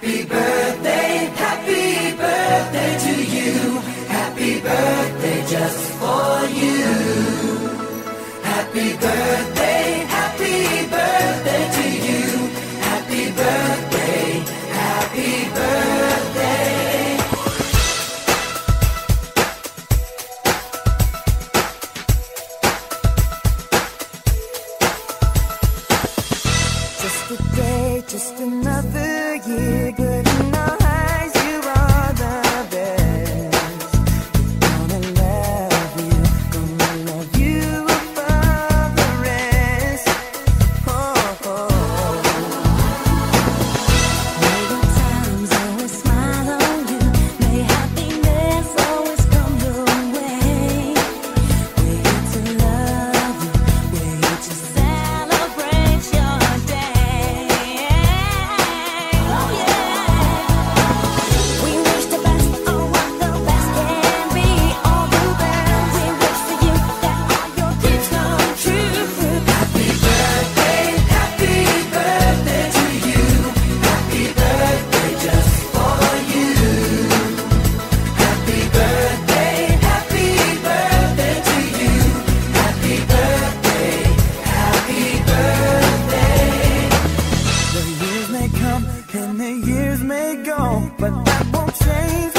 Happy birthday to you. Happy birthday just for you. Happy birthday to you. Happy birthday, happy birthday. Just a day, just another year, good in our eyes, you are the best. Gonna love you above the rest. Oh, oh. May the times always smile on you, may happiness always come your way. We're here to love you, we're here to celebrate your day. Oh yeah. We wish the best on what the best can be. All the best. We wish for you that all your dreams come true. Happy birthday to you. Happy birthday just for you. Happy birthday to you. Happy birthday, happy birthday. The years may come and the years may go, but that won't change